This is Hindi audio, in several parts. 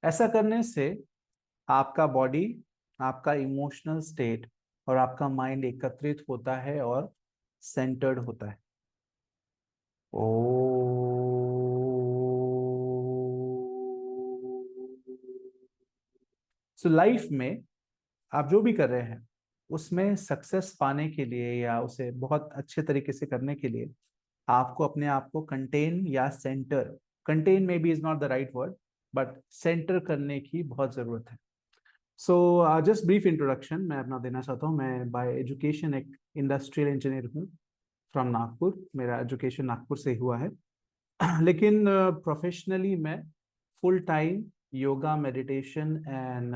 ऐसा करने से आपका बॉडी, आपका इमोशनल स्टेट और आपका माइंड एकत्रित होता है और सेंटर्ड होता है। ओ सो लाइफ में आप जो भी कर रहे हैं उसमें सक्सेस पाने के लिए या उसे बहुत अच्छे तरीके से करने के लिए आपको अपने आप को कंटेन या centre, contain maybe is not the right word, but centre करने की बहुत जरूरत है। सो जस्ट ब्रीफ इंट्रोडक्शन मैं अपना देना चाहता हूँ। मैं बाय एजुकेशन एक इंडस्ट्रियल इंजीनियर हूँ फ्रॉम नागपुर। मेरा एजुकेशन नागपुर से हुआ है। लेकिन प्रोफेशनली मैं full time yoga, meditation and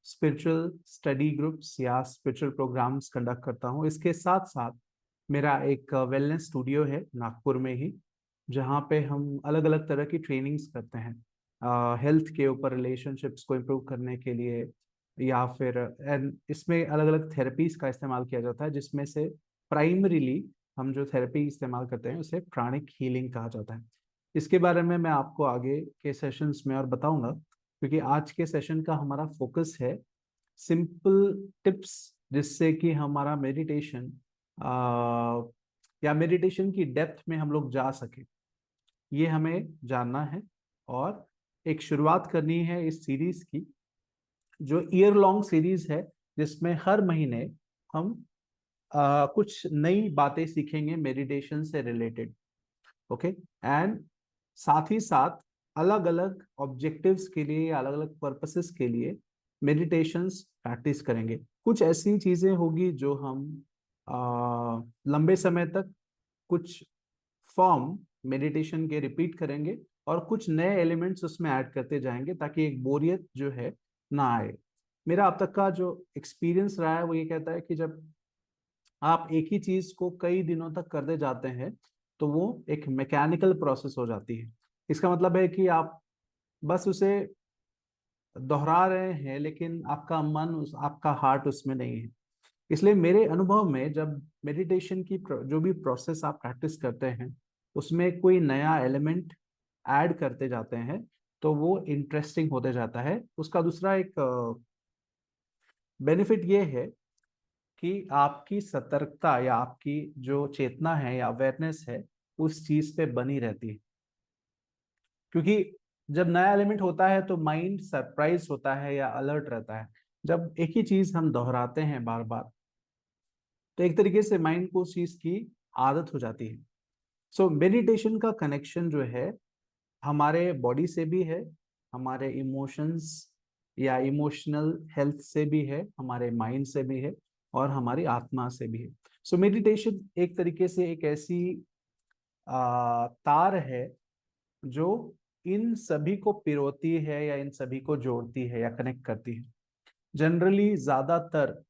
spiritual study groups या स्पिरिचुअल प्रोग्राम्स कंडक्ट करता हूँ। इसके साथ साथ मेरा एक वेलनेस स्टूडियो है नागपुर में ही, जहाँ पे हम अलग अलग तरह की ट्रेनिंग्स करते हैं हेल्थ के ऊपर, रिलेशनशिप्स को इम्प्रूव करने के लिए, या फिर एंड इसमें अलग अलग थेरेपीज का इस्तेमाल किया जाता है, जिसमें से प्राइमरीली हम जो थेरेपी इस्तेमाल करते हैं उसे प्राणिक हीलिंग कहा जाता है। इसके बारे में मैं आपको आगे के सेशंस में और बताऊंगा, क्योंकि आज के सेशन का हमारा फोकस है सिंपल टिप्स जिससे कि हमारा मेडिटेशन या मेडिटेशन की डेप्थ में हम लोग जा सके। ये हमें जानना है और एक शुरुआत करनी है इस सीरीज की, जो ईयर लॉन्ग सीरीज है, जिसमें हर महीने हम कुछ नई बातें सीखेंगे मेडिटेशन से रिलेटेड। ओके, एंड साथ ही साथ अलग अलग ऑब्जेक्टिव्स के लिए, अलग अलग पर्पसेस के लिए मेडिटेशंस प्रैक्टिस करेंगे। कुछ ऐसी चीजें होगी जो हम लंबे समय तक कुछ फॉर्म मेडिटेशन के रिपीट करेंगे और कुछ नए एलिमेंट्स उसमें ऐड करते जाएंगे, ताकि एक बोरियत जो है ना आए। मेरा अब तक का जो एक्सपीरियंस रहा है वो ये कहता है कि जब आप एक ही चीज को कई दिनों तक करते जाते हैं तो वो एक मैकेनिकल प्रोसेस हो जाती है। इसका मतलब है कि आप बस उसे दोहरा रहे हैं, लेकिन आपका मन आपका हार्ट उसमें नहीं है। इसलिए मेरे अनुभव में जब मेडिटेशन की जो भी प्रोसेस आप प्रैक्टिस करते हैं उसमें कोई नया एलिमेंट ऐड करते जाते हैं तो वो इंटरेस्टिंग होते जाता है। उसका दूसरा एक बेनिफिट ये है कि आपकी सतर्कता या आपकी जो चेतना है या अवेयरनेस है उस चीज पे बनी रहती है। क्योंकि जब नया एलिमेंट होता है तो माइंड सरप्राइज होता है या अलर्ट रहता है। जब एक ही चीज हम दोहराते हैं बार बार तो एक तरीके से माइंड को उस चीज की आदत हो जाती है। सो मेडिटेशन का कनेक्शन जो है हमारे बॉडी से भी है, हमारे इमोशंस या इमोशनल हेल्थ से भी है, हमारे माइंड से भी है और हमारी आत्मा से भी है। सो मेडिटेशन एक तरीके से एक ऐसी तार है जो इन सभी को पिरोती है या इन सभी को जोड़ती है या कनेक्ट करती है। जनरली ज्यादातर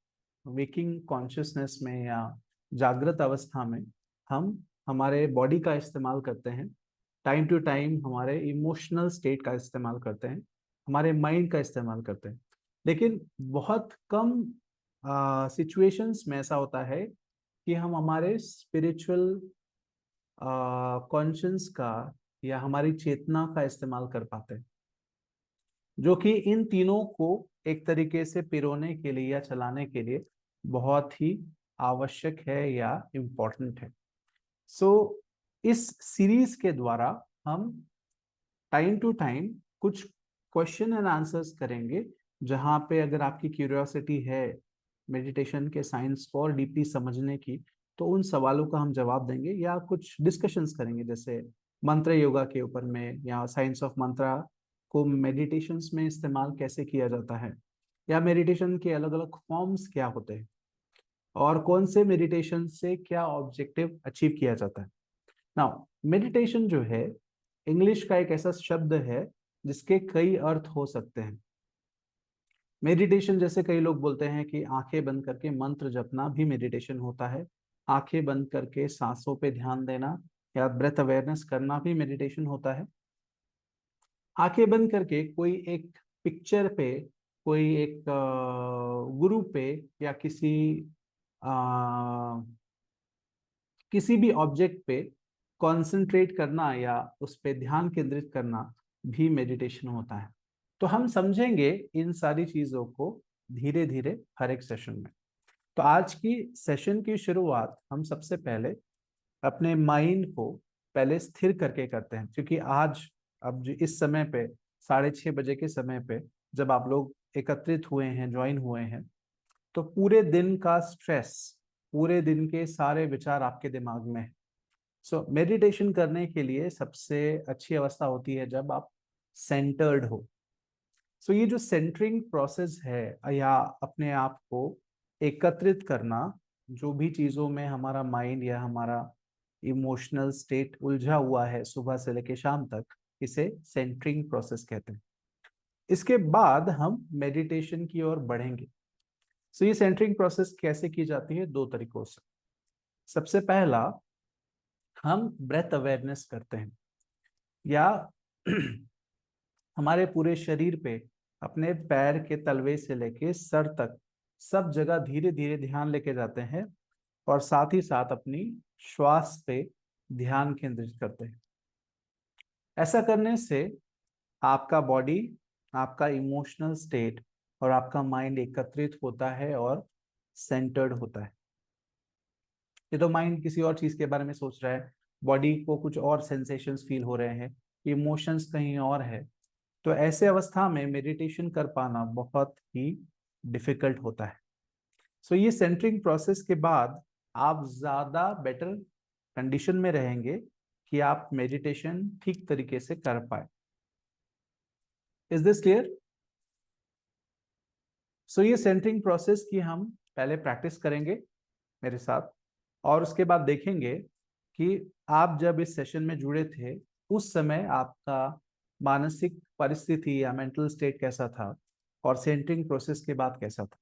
वेकिंग कॉन्शियसनेस में या जागृत अवस्था में हम हमारे बॉडी का इस्तेमाल करते हैं, टाइम टू टाइम हमारे इमोशनल स्टेट का इस्तेमाल करते हैं, हमारे माइंड का इस्तेमाल करते हैं। लेकिन बहुत कम सिचुएशंस में ऐसा होता है कि हम हमारे स्पिरिचुअल कॉन्शियस का या हमारी चेतना का इस्तेमाल कर पाते हैं, जो कि इन तीनों को एक तरीके से पिरोने के लिए या चलाने के लिए बहुत ही आवश्यक है या इम्पोर्टेंट है। सो इस सीरीज के द्वारा हम टाइम टू टाइम कुछ क्वेश्चन एंड आंसर्स करेंगे, जहां पे अगर आपकी क्यूरियोसिटी है मेडिटेशन के साइंस को और डीपली समझने की, तो उन सवालों का हम जवाब देंगे या कुछ डिस्कशंस करेंगे, जैसे मंत्र योगा के ऊपर में, या साइंस ऑफ मंत्रा को मेडिटेशंस में इस्तेमाल कैसे किया जाता है, या मेडिटेशन के अलग अलग फॉर्म्स क्या होते हैं और कौन से मेडिटेशन से क्या ऑब्जेक्टिव अचीव किया जाता है। नाउ मेडिटेशन जो है इंग्लिश का एक ऐसा शब्द है जिसके कई अर्थ हो सकते हैं। मेडिटेशन जैसे कई लोग बोलते हैं कि आंखें बंद करके मंत्र जपना भी मेडिटेशन होता है, आंखें बंद करके सांसों पे ध्यान देना या ब्रेथ अवेयरनेस करना भी मेडिटेशन होता है। आंखें बंद करके कोई एक पिक्चर पे, कोई एक गुरु पे या अ, किसी भी ऑब्जेक्ट पे कंसंट्रेट करना या उस पे ध्यान केंद्रित करना भी मेडिटेशन होता है। तो हम समझेंगे इन सारी चीजों को धीरे धीरे हर एक सेशन में। तो आज की सेशन की शुरुआत हम सबसे पहले अपने माइंड को पहले स्थिर करके करते हैं, क्योंकि आज अब जो इस समय पे 6:30 बजे के समय पे जब आप लोग एकत्रित हुए हैं, ज्वाइन हुए हैं, तो पूरे दिन का स्ट्रेस, पूरे दिन के सारे विचार आपके दिमाग में है। सो मेडिटेशन करने के लिए सबसे अच्छी अवस्था होती है जब आप सेंटर्ड हो। सो ये जो सेंटरिंग प्रोसेस है, या अपने आप को एकत्रित करना, जो भी चीजों में हमारा माइंड या हमारा इमोशनल स्टेट उलझा हुआ है सुबह से लेकर शाम तक, इसे सेंटरिंग प्रोसेस कहते हैं। इसके बाद हम मेडिटेशन की ओर बढ़ेंगे। सो ये सेंटरिंग प्रोसेस कैसे की जाती है? 2 तरीकों से। सबसे पहला, हम ब्रेथ अवेयरनेस करते हैं, या हमारे पूरे शरीर पे, अपने पैर के तलवे से लेके सर तक सब जगह धीरे धीरे ध्यान लेके जाते हैं, और साथ ही साथ अपनी श्वास पे ध्यान केंद्रित करते हैं। ऐसा करने से आपका बॉडी, आपका इमोशनल स्टेट और आपका माइंड एकत्रित होता है और सेंटर्ड होता है। ये तो माइंड किसी और चीज के बारे में सोच रहा है, बॉडी को कुछ और सेंसेशंस फील हो रहे हैं, इमोशंस कहीं और है, तो ऐसे अवस्था में मेडिटेशन कर पाना बहुत ही डिफिकल्ट होता है। सो ये सेंटरिंग प्रोसेस के बाद आप ज्यादा बेटर कंडीशन में रहेंगे कि आप मेडिटेशन ठीक तरीके से कर पाए। Is this clear? सो ये सेंटरिंग प्रोसेस की हम पहले प्रैक्टिस करेंगे मेरे साथ, और उसके बाद देखेंगे कि आप जब इस सेशन में जुड़े थे उस समय आपका मानसिक परिस्थिति या मेंटल स्टेट कैसा था, और सेंटरिंग प्रोसेस के बाद कैसा था।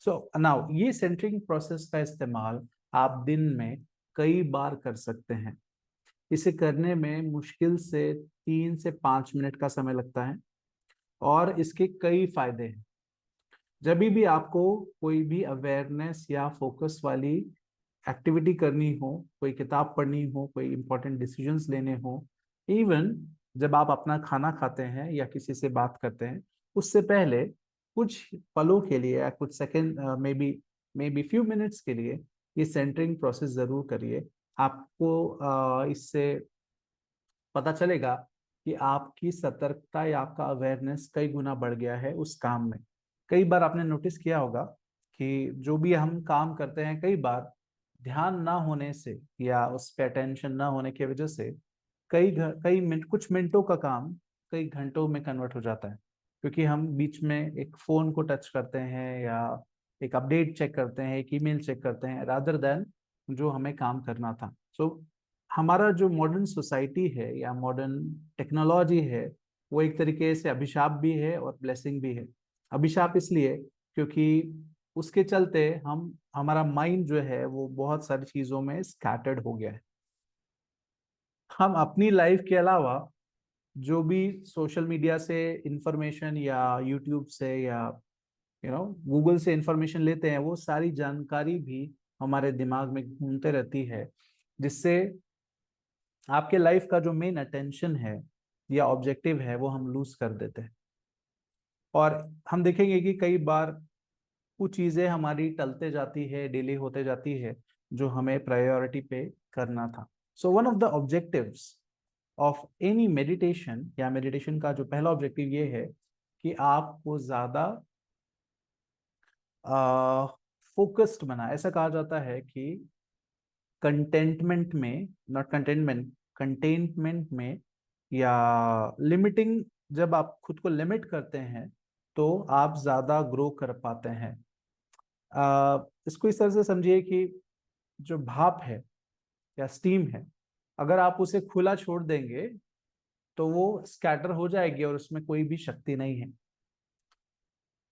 सो नाउ ये सेंटरिंग प्रोसेस का इस्तेमाल आप दिन में कई बार कर सकते हैं। इसे करने में मुश्किल से 3 से 5 मिनट का समय लगता है, और इसके कई फायदे हैं। जब भी आपको कोई भी अवेयरनेस या फोकस वाली एक्टिविटी करनी हो, कोई किताब पढ़नी हो, कोई इंपॉर्टेंट डिसीजंस लेने हो, इवन जब आप अपना खाना खाते हैं या किसी से बात करते हैं, उससे पहले कुछ पलों के लिए या कुछ second, may be few minutes के लिए ये सेंटरिंग प्रोसेस जरूर करिए। आपको इससे पता चलेगा कि आपकी सतर्कता या आपका अवेयरनेस कई गुना बढ़ गया है उस काम में। कई बार आपने नोटिस किया होगा कि जो भी हम काम करते हैं, कई बार ध्यान ना होने से या उस पे अटेंशन ना होने की वजह से कई मिनट, कुछ मिनटों का काम कई घंटों में कन्वर्ट हो जाता है, क्योंकि हम बीच में एक फोन को टच करते हैं, या एक अपडेट चेक करते हैं, एक ईमेल चेक करते हैं, रादर देन जो हमें काम करना था। सो हमारा जो मॉडर्न सोसाइटी है या मॉडर्न टेक्नोलॉजी है, वो एक तरीके से अभिशाप भी है और ब्लेसिंग भी है। अभिशाप इसलिए क्योंकि उसके चलते हम, हमारा माइंड जो है वो बहुत सारी चीजों में स्कैटर्ड हो गया है। हम अपनी लाइफ के अलावा जो भी सोशल मीडिया से इंफॉर्मेशन, या यूट्यूब से, या गूगल से इंफॉर्मेशन लेते हैं, वो सारी जानकारी भी हमारे दिमाग में घूमते रहती है, जिससे आपके लाइफ का जो मेन अटेंशन है या ऑब्जेक्टिव है वो हम लूज कर देते हैं। और हम देखेंगे कि कई बार कुछ चीजें हमारी टलते जाती है, डिले होते जाती है, जो हमें प्रायोरिटी पे करना था। So one of the objectives of any meditation, या मेडिटेशन का जो पहला ऑब्जेक्टिव ये है कि आपको ज्यादा फोकस्ड बना। ऐसा कहा जाता है कि कंटेंटमेंट में, नॉट कंटेनमेंट, कंटेनमेंट में, या लिमिटिंग, जब आप खुद को लिमिट करते हैं तो आप ज्यादा ग्रो कर पाते हैं। इसको इस तरह से समझिए कि जो भाप है या स्टीम है, अगर आप उसे खुला छोड़ देंगे तो वो स्कैटर हो जाएगी और उसमें कोई भी शक्ति नहीं है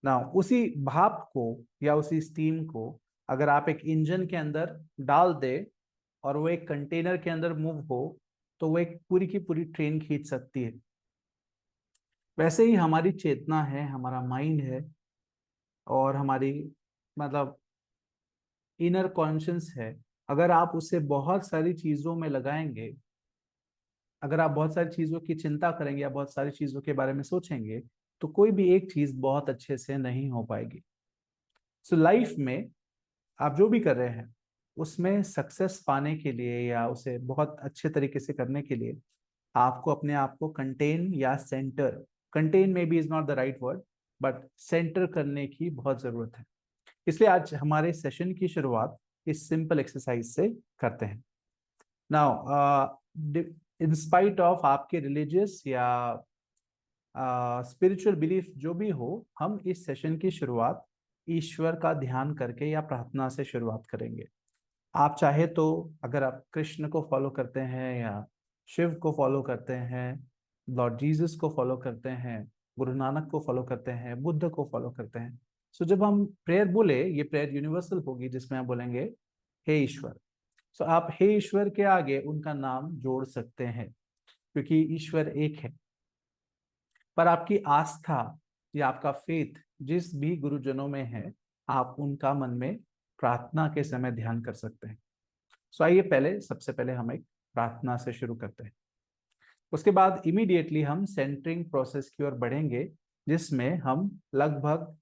ना। उसी भाप को या उसी स्टीम को अगर आप एक इंजन के अंदर डाल दे और वो एक कंटेनर के अंदर मूव हो, तो वो एक पूरी की पूरी ट्रेन खींच सकती है। वैसे ही हमारी चेतना है, हमारा माइंड है, और हमारी, मतलब इनर कॉन्शियस है, अगर आप उसे बहुत सारी चीजों में लगाएंगे, अगर आप बहुत सारी चीजों की चिंता करेंगे या बहुत सारी चीजों के बारे में सोचेंगे तो कोई भी एक चीज बहुत अच्छे से नहीं हो पाएगी। सो लाइफ में आप जो भी कर रहे हैं उसमें सक्सेस पाने के लिए या उसे बहुत अच्छे तरीके से करने के लिए आपको अपने आप को कंटेन या centre, contain maybe is not the right word, but centre करने की बहुत जरूरत है। इसलिए आज हमारे सेशन की शुरुआत इस सिंपल एक्सरसाइज से करते हैं। नाउ इन स्पाइट ऑफ आपके रिलीजियस या स्पिरिचुअल बिलीफ जो भी हो, हम इस सेशन की शुरुआत ईश्वर का ध्यान करके या प्रार्थना से शुरुआत करेंगे। आप चाहे तो अगर आप कृष्ण को फॉलो करते हैं या शिव को फॉलो करते हैं, लॉर्ड जीसस को फॉलो करते हैं, गुरु नानक को फॉलो करते हैं, बुद्ध को फॉलो करते हैं, सो जब हम प्रेयर बोले, ये प्रेयर यूनिवर्सल होगी जिसमें हम बोलेंगे हे ईश्वर। सो आप हे ईश्वर के आगे उनका नाम जोड़ सकते हैं क्योंकि ईश्वर एक है। पर आपकी आस्था या आपका फेथ जिस भी गुरुजनों में है, आप उनका मन में प्रार्थना के समय ध्यान कर सकते हैं। सो आइए पहले सबसे पहले हम एक प्रार्थना से शुरू करते हैं। उसके बाद इमीडिएटली हम सेंटरिंग प्रोसेस की ओर बढ़ेंगे जिसमें हम लगभग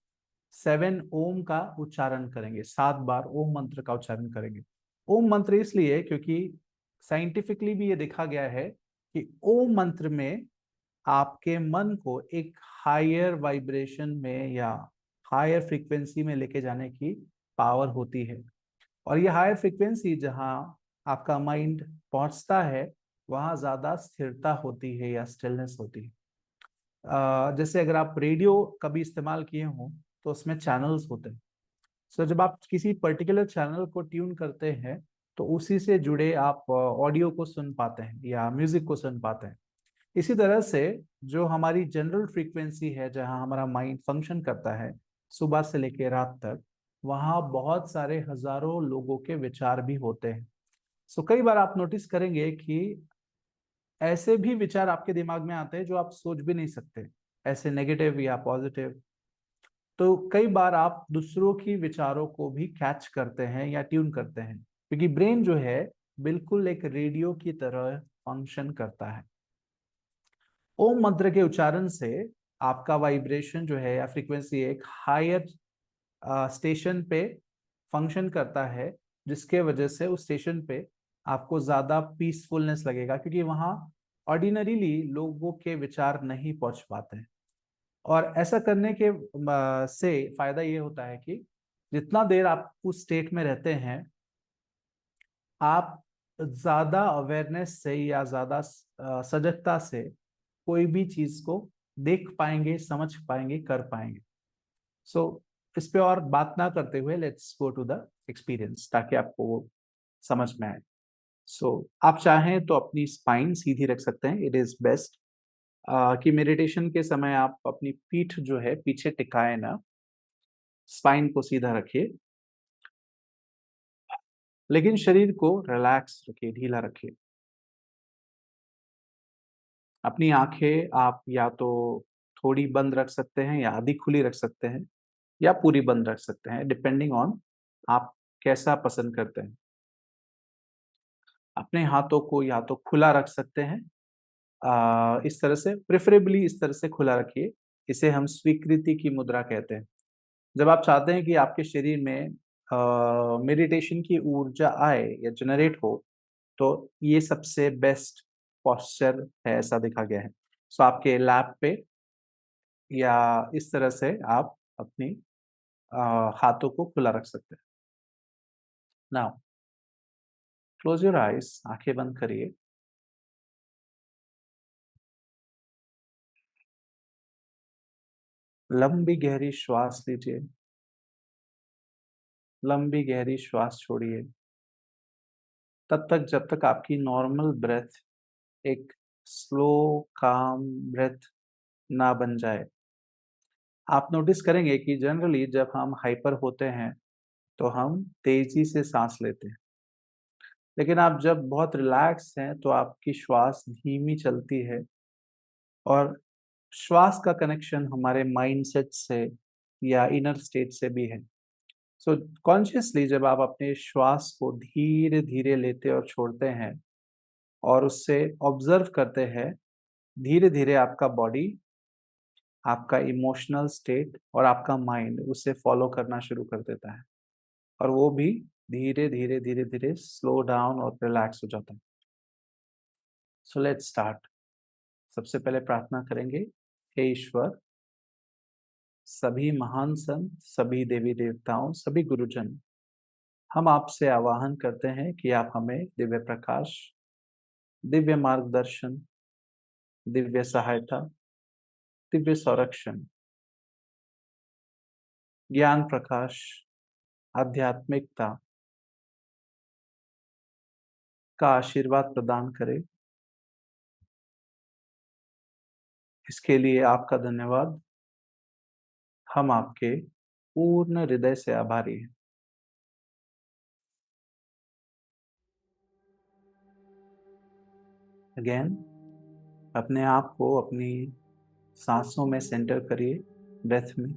7 ओम का उच्चारण करेंगे, 7 बार ओम मंत्र का उच्चारण करेंगे। ओम मंत्र इसलिए क्योंकि साइंटिफिकली भी ये देखा गया है कि ओम मंत्र में आपके मन को एक हायर वाइब्रेशन में या हायर फ्रीक्वेंसी में लेके जाने की पावर होती है। और ये हायर फ्रीक्वेंसी जहाँ आपका माइंड पहुंचता है वहाँ ज्यादा स्थिरता होती है या स्टिलनेस होती है। जैसे अगर आप रेडियो कभी इस्तेमाल किए हो तो उसमें चैनल्स होते हैं। सो जब आप किसी पर्टिकुलर चैनल को ट्यून करते हैं तो उसी से जुड़े आप ऑडियो को सुन पाते हैं या म्यूजिक को सुन पाते हैं। इसी तरह से जो हमारी जनरल फ्रीक्वेंसी है जहां हमारा माइंड फंक्शन करता है सुबह से लेकर रात तक, वहां बहुत सारे हजारों लोगों के विचार भी होते हैं। सो कई बार आप नोटिस करेंगे कि ऐसे भी विचार आपके दिमाग में आते हैं जो आप सोच भी नहीं सकते, ऐसे नेगेटिव या पॉजिटिव। तो कई बार आप दूसरों की विचारों को भी कैच करते हैं या ट्यून करते हैं क्योंकि ब्रेन जो है बिल्कुल एक रेडियो की तरह फंक्शन करता है। ओम मंत्र के उच्चारण से आपका वाइब्रेशन जो है या फ्रीक्वेंसी एक हायर स्टेशन पे फंक्शन करता है, जिसके वजह से उस स्टेशन पे आपको ज्यादा पीसफुलनेस लगेगा क्योंकि वहाँ ऑर्डिनरीली लोगों के विचार नहीं पहुंच पाते हैं। और ऐसा करने के से फायदा ये होता है कि जितना देर आप उस स्टेट में रहते हैं, आप ज्यादा अवेयरनेस से या ज्यादा सजगता से कोई भी चीज को देख पाएंगे, समझ पाएंगे, कर पाएंगे। सो इस पे और बात ना करते हुए let's go to the experience ताकि आपको वो समझ में आए। सो आप चाहें तो अपनी स्पाइन सीधी रख सकते हैं, इट इज बेस्ट कि मेडिटेशन के समय आप अपनी पीठ जो है पीछे टिकाए ना, स्पाइन को सीधा रखिए, लेकिन शरीर को रिलैक्स रखिए, ढीला रखिए। अपनी आंखें आप या तो थोड़ी बंद रख सकते हैं या आधी खुली रख सकते हैं या पूरी बंद रख सकते हैं, डिपेंडिंग ऑन आप कैसा पसंद करते हैं। अपने हाथों को या तो खुला रख सकते हैं, इस तरह से, प्रेफरेबली इस तरह से खुला रखिए। इसे हम स्वीकृति की मुद्रा कहते हैं। जब आप चाहते हैं कि आपके शरीर में मेडिटेशन की ऊर्जा आए या जनरेट हो, तो ये सबसे बेस्ट पोस्चर है, ऐसा देखा गया है। सो आपके लैप पे या इस तरह से आप अपनी हाथों को खुला रख सकते हैं। नाउ क्लोज योर आइज, आंखें बंद करिए। लंबी गहरी श्वास लीजिए, लंबी गहरी श्वास छोड़िए, तब तक जब तक आपकी नॉर्मल ब्रेथ एक स्लो काम ब्रेथ ना बन जाए। आप नोटिस करेंगे कि जनरली जब हम हाइपर होते हैं तो हम तेजी से सांस लेते हैं, लेकिन आप जब बहुत रिलैक्स हैं तो आपकी श्वास धीमी चलती है। और श्वास का कनेक्शन हमारे माइंडसेट से या इनर स्टेट से भी है। सो कॉन्शियसली जब आप अपने श्वास को धीरे धीरे लेते और छोड़ते हैं, और उससे ऑब्जर्व करते हैं धीरे धीरे आपका बॉडी, आपका इमोशनल स्टेट और आपका माइंड उसे फॉलो करना शुरू कर देता है, और वो भी धीरे धीरे धीरे धीरे स्लो डाउन और रिलैक्स हो जाता है। So let's start. सबसे पहले प्रार्थना करेंगे, हे ईश्वर, सभी महान संत, सभी देवी देवताओं, सभी गुरुजन, हम आपसे आवाहन करते हैं कि आप हमें दिव्य प्रकाश, दिव्य मार्गदर्शन, दिव्य सहायता, दिव्य संरक्षण, ज्ञान प्रकाश, आध्यात्मिकता का आशीर्वाद प्रदान करें। इसके लिए आपका धन्यवाद। हम आपके पूर्ण हृदय से आभारी हैं। अगेन, अपने आप को अपनी सांसों में सेंटर करिए, ब्रेथ में।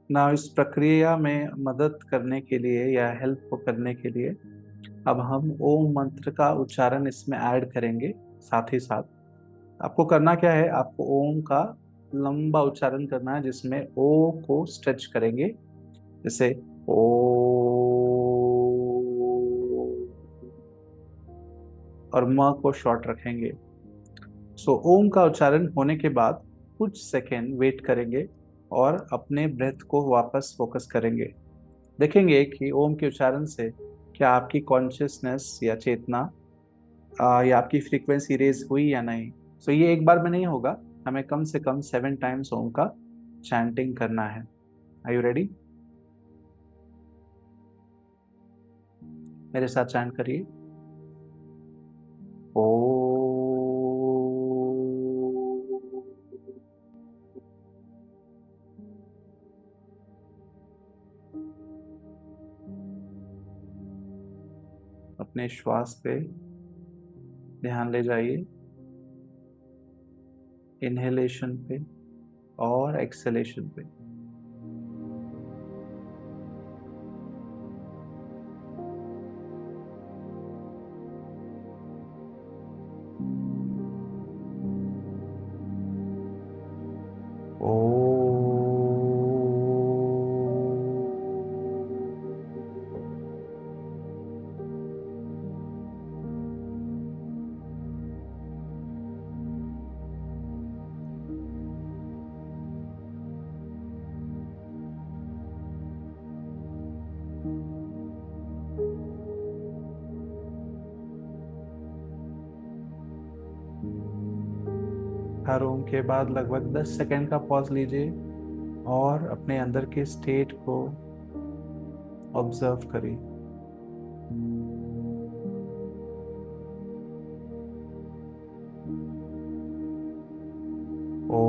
ना इस प्रक्रिया में मदद करने के लिए या हेल्प करने के लिए अब हम ओम मंत्र का उच्चारण इसमें ऐड करेंगे। साथ ही साथ आपको करना क्या है, आपको ओम का लंबा उच्चारण करना है, जिसमें ओ को स्ट्रेच करेंगे, जैसे ओ, और म को शॉर्ट रखेंगे। सो ओम का उच्चारण होने के बाद कुछ सेकेंड वेट करेंगे और अपने ब्रेथ को वापस फोकस करेंगे। देखेंगे कि ओम के उच्चारण से क्या आपकी कॉन्शियसनेस या चेतना या आपकी फ्रीक्वेंसी रेज हुई या नहीं। सो ये एक बार में नहीं होगा, हमें कम से कम 7 टाइम्स ओम का चैंटिंग करना है। Are you ready? मेरे साथ चैंट करिए, ओ। अपने श्वास पे ध्यान ले जाइए, इनहेलेशन पे और एक्सहेलेशन पे। ओ। हर ओम के बाद लगभग 10 सेकंड का पॉज लीजिए और अपने अंदर के स्टेट को ऑब्जर्व करिए। ओ।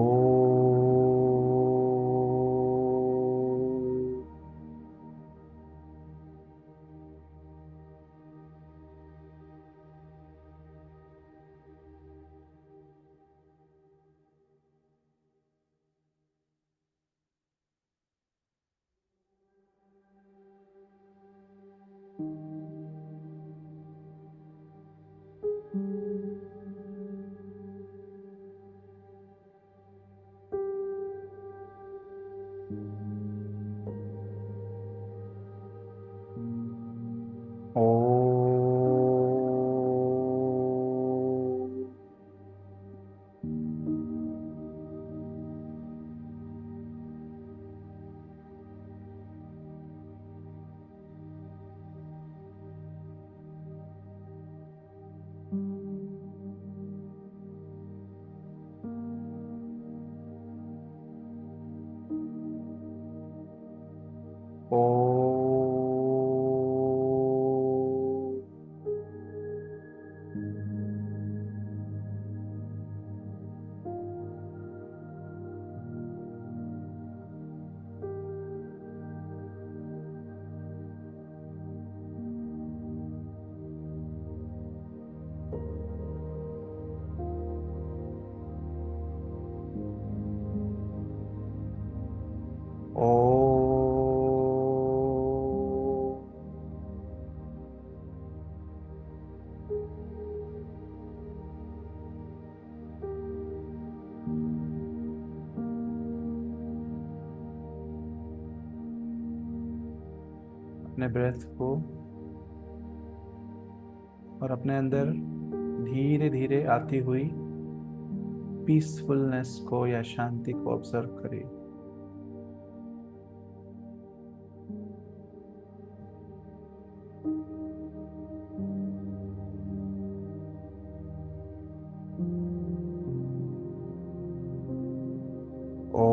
अपने ब्रेथ को और अपने अंदर धीरे धीरे आती हुई पीसफुलनेस को या शांति को ऑब्जर्व करिए। ओ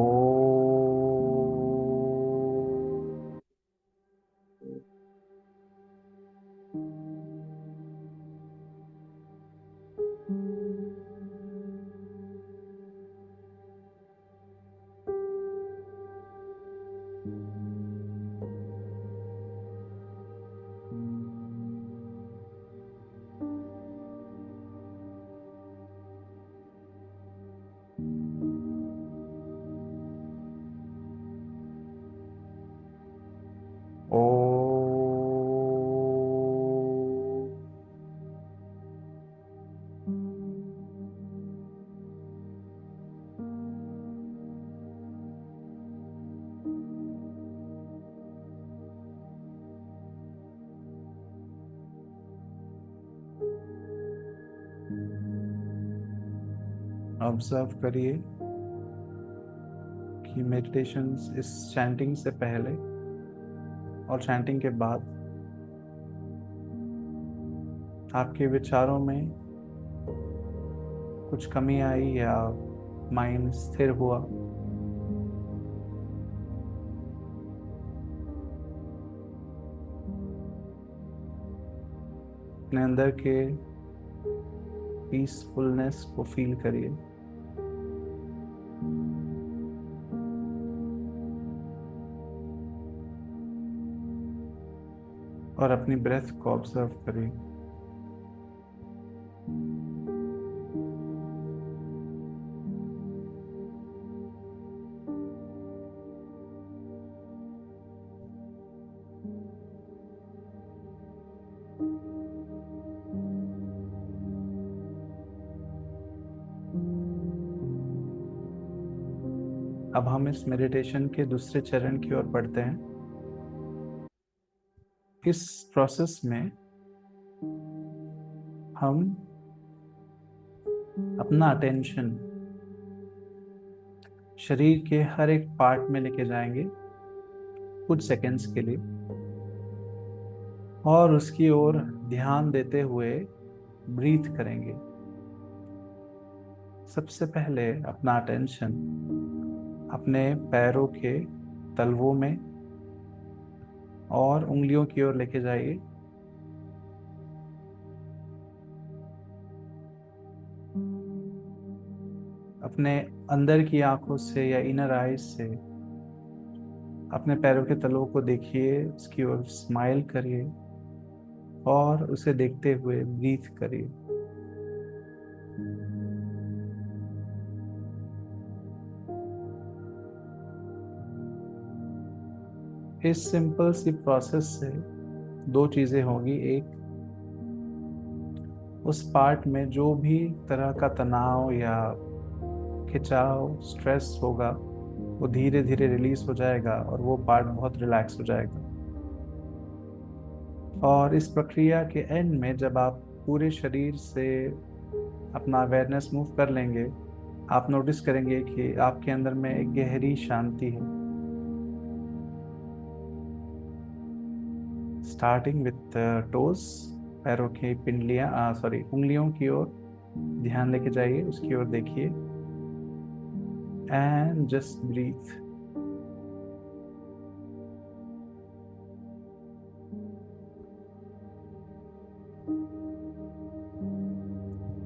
ओ ऑब्जर्व करिए कि मेडिटेशन इस चैंटिंग से पहले और चैंटिंग के बाद आपके विचारों में कुछ कमी आई या माइंड स्थिर हुआ। अपने अंदर के पीसफुलनेस को फील करिए और अपनी ब्रेथ को ऑब्जर्व करिए। अब हम इस मेडिटेशन के दूसरे चरण की ओर बढ़ते हैं। इस प्रोसेस में हम अपना अटेंशन शरीर के हर एक पार्ट में लेके जाएंगे कुछ सेकंड्स के लिए और उसकी ओर ध्यान देते हुए ब्रीथ करेंगे। सबसे पहले अपना अटेंशन अपने पैरों के तलवों में और उंगलियों की ओर लेके जाइए। अपने अंदर की आंखों से या इनर आईज से अपने पैरों के तलवों को देखिए, उसकी ओर स्माइल करिए और उसे देखते हुए ब्रीथ करिए। इस सिंपल सी प्रोसेस से दो चीजें होंगी। एक, उस पार्ट में जो भी तरह का तनाव या खिंचाव स्ट्रेस होगा वो धीरे धीरे रिलीज हो जाएगा और वो पार्ट बहुत रिलैक्स हो जाएगा। और इस प्रक्रिया के एंड में जब आप पूरे शरीर से अपना अवेयरनेस मूव कर लेंगे, आप नोटिस करेंगे कि आपके अंदर में एक गहरी शांति है। स्टार्टिंग विथ टोज, पैरों की पिंडलियां सॉरी उंगलियों की ओर ध्यान लेके जाइए, उसकी ओर देखिए एंड जस्ट ब्रीथ।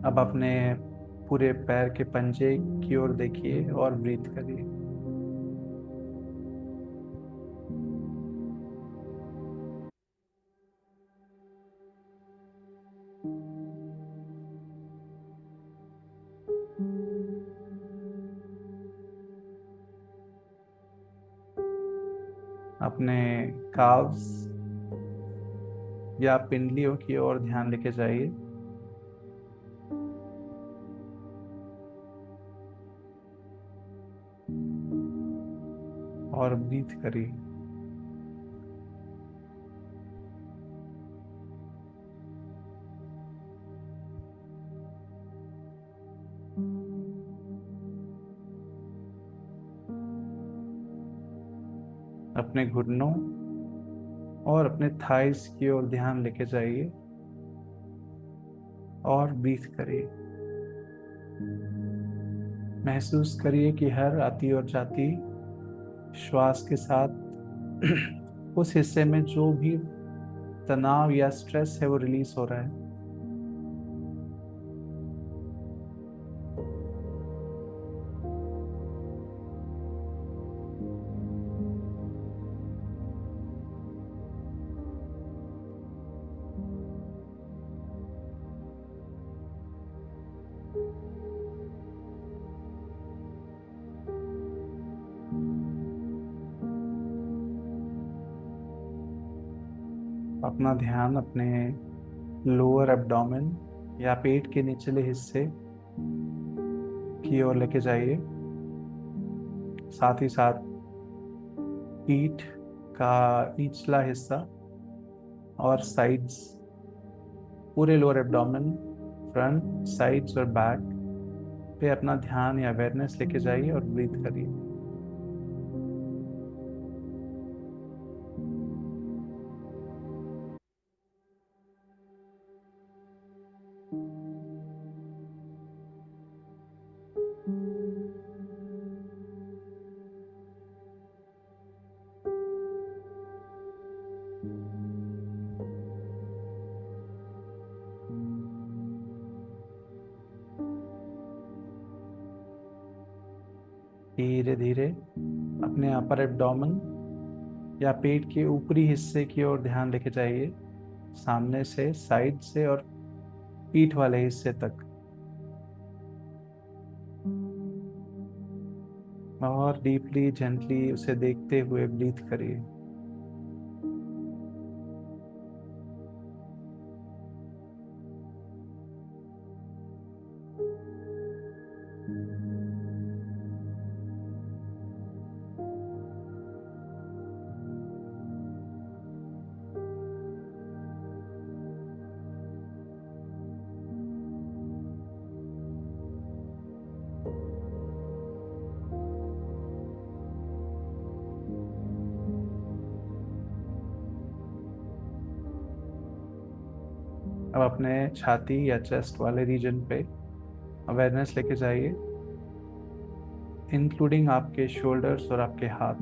अब अपने पूरे पैर के पंजे की ओर देखिए और ब्रीथ करिए। अपने काव्स या पिंडलियों की ओर ध्यान लेके जाइए और ब्रीथ करिए। अपने घुटनों और अपने थाइस की ओर ध्यान लेके जाइए और ब्रीथ करिए। महसूस करिए कि हर आती और जाती श्वास के साथ उस हिस्से में जो भी तनाव या स्ट्रेस है वो रिलीज हो रहा है। अपना ध्यान अपने लोअर एब्डोमेन या पेट के निचले हिस्से की ओर लेके जाइए। साथ ही साथ पीठ का निचला हिस्सा और साइड्स, पूरे लोअर एब्डोमेन, फ्रंट, साइड्स और बैक पे अपना ध्यान या अवेयरनेस लेके जाइए और ब्रीथ करिए। धीरे धीरे अपने अपर एब्डोमेन या पेट के ऊपरी हिस्से की ओर ध्यान लेके जाइए, सामने से, साइड से और पीठ वाले हिस्से तक। और डीपली जेंटली उसे देखते हुए ब्रीथ करिए। अब अपने छाती या चेस्ट वाले रीजन पे अवेयरनेस लेके जाइए, इंक्लूडिंग आपके शोल्डर्स और आपके हाथ।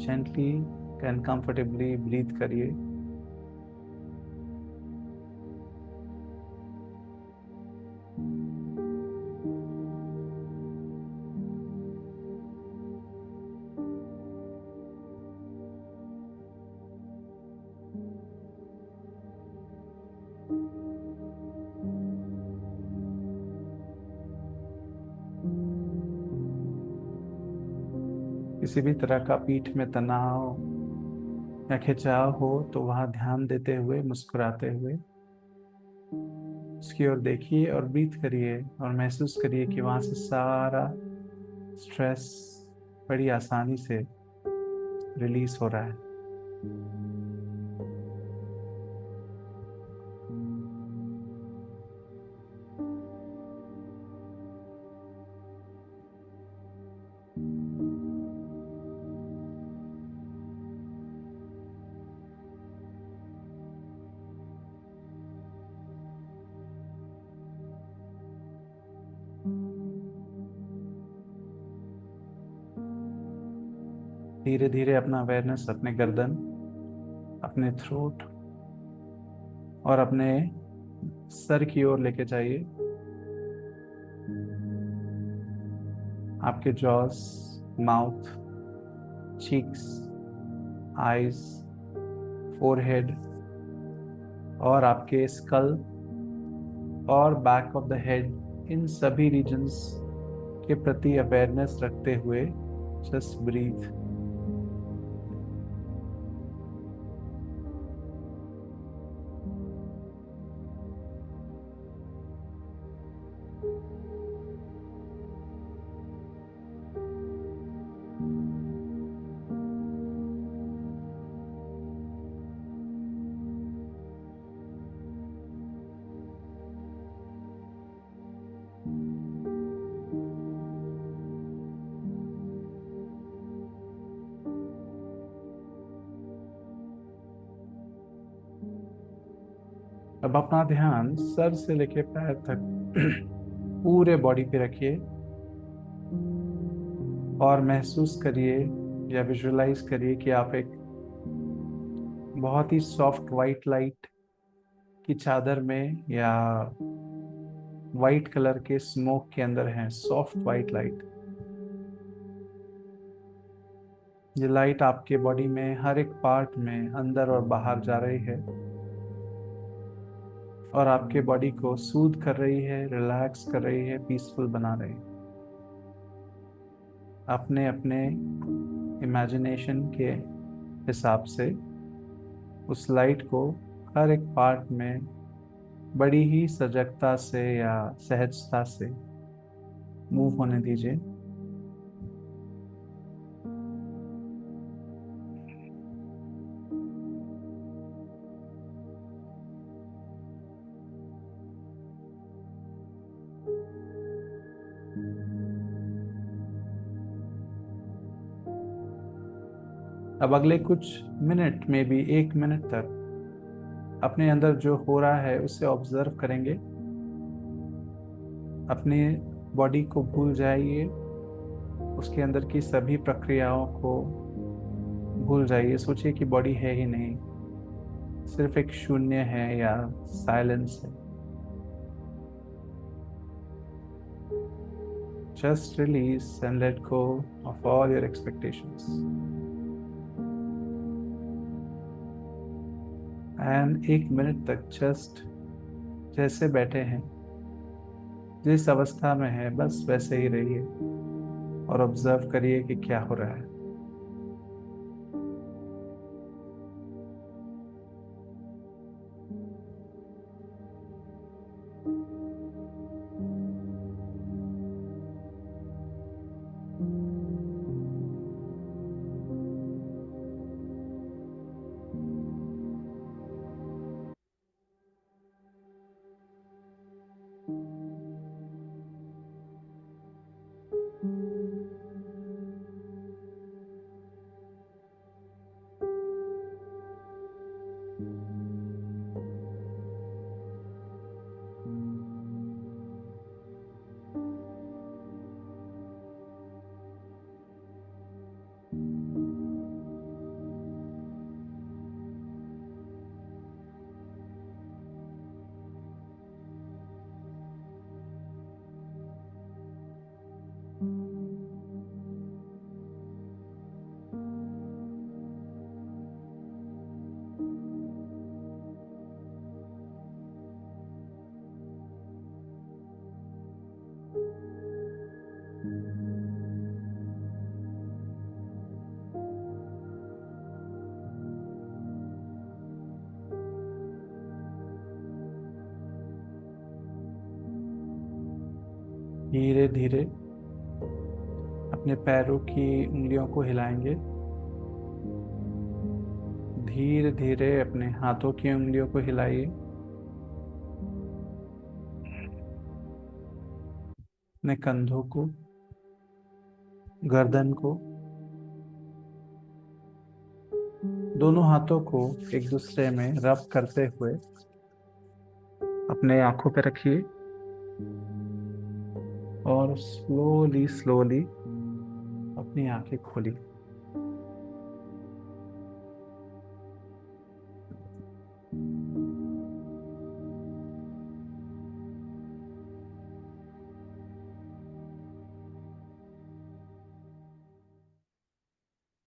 जेंटली एंड कंफर्टेबली ब्रीथ करिए। किसी भी तरह का पीठ में तनाव या खिंचाव हो तो वहां ध्यान देते हुए, मुस्कुराते हुए उसकी ओर देखिए और ब्रीथ करिए और महसूस करिए कि वहां से सारा स्ट्रेस बड़ी आसानी से रिलीज हो रहा है। धीरे धीरे अपना अवेयरनेस अपने गर्दन, अपने थ्रोट और अपने सर की ओर लेके जाइए। आपके jaws, mouth, cheeks, eyes, forehead और आपके स्कल और बैक ऑफ द हेड, इन सभी रीजन्स के प्रति अवेयरनेस रखते हुए जस्ट ब्रीथ। अब अपना ध्यान सर से लेके पैर तक पूरे बॉडी पे रखिए और महसूस करिए या विजुअलाइज करिए कि आप एक बहुत ही सॉफ्ट वाइट लाइट की चादर में या वाइट कलर के स्मोक के अंदर हैं। सॉफ्ट वाइट लाइट, ये लाइट आपके बॉडी में हर एक पार्ट में अंदर और बाहर जा रही है और आपके बॉडी को सूद कर रही है, रिलैक्स कर रही है, पीसफुल बना रही है। अपने अपने इमेजिनेशन के हिसाब से उस लाइट को हर एक पार्ट में बड़ी ही सजगता से या सहजता से मूव होने दीजिए। अब अगले कुछ मिनट में भी 1 मिनट तक अपने अंदर जो हो रहा है उसे ऑब्जर्व करेंगे। अपने बॉडी को भूल जाइए, उसके अंदर की सभी प्रक्रियाओं को भूल जाइए। सोचिए कि बॉडी है ही नहीं, सिर्फ एक शून्य है या साइलेंस है। Just release and let go of all your expectations. And 1 minute तक जस्ट जैसे बैठे हैं, जिस अवस्था में है बस वैसे ही रहिए और ऑब्जर्व करिए कि क्या हो रहा है। धीरे धीरे अपने पैरों की उंगलियों को हिलाएंगे। धीरे धीरे अपने हाथों की उंगलियों को हिलाइए। अपने कंधों को, गर्दन को, दोनों हाथों को एक दूसरे में रब करते हुए अपने आंखों पे रखिए और स्लोली स्लोली अपनी आंखें खोली।